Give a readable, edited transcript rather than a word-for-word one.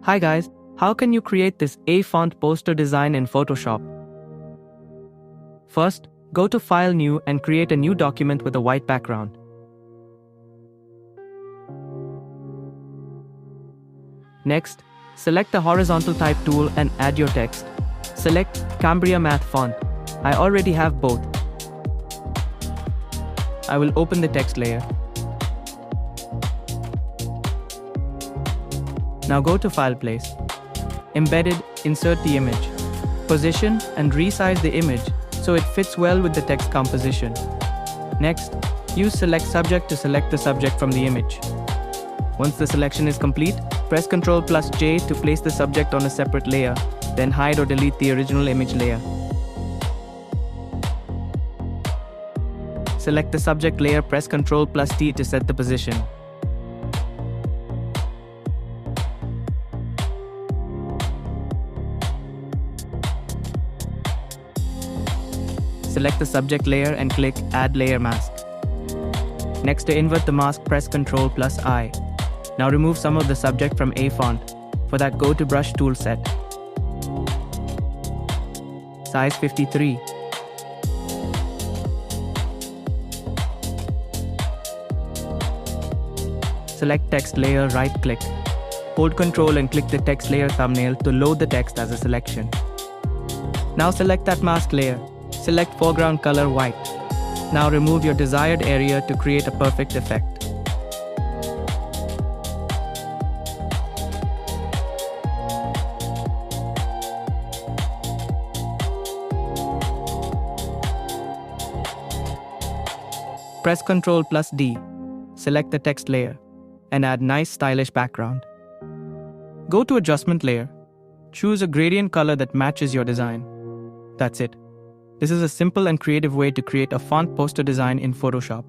Hi guys, how can you create this A font poster design in Photoshop? First, go to File New and create a new document with a white background. Next, select the horizontal type tool and add your text. Select Cambria Math font. I already have both. I will open the text layer. Now go to File Place. Embedded, insert the image. Position and resize the image so it fits well with the text composition. Next, use Select Subject to select the subject from the image. Once the selection is complete, press Ctrl+J to place the subject on a separate layer, then hide or delete the original image layer. Select the subject layer, press Ctrl+T to set the position. Select the subject layer and click Add Layer Mask. Next, to invert the mask, press Ctrl+I. Now remove some of the subject from A font. For that, go to Brush Tool Set. Size 53. Select Text Layer, right-click. Hold Ctrl and click the text layer thumbnail to load the text as a selection. Now select that mask layer. Select foreground color white. Now remove your desired area to create a perfect effect. Press Ctrl+D. Select the text layer and add nice stylish background. Go to Adjustment layer. Choose a gradient color that matches your design. That's it. This is a simple and creative way to create a font poster design in Photoshop.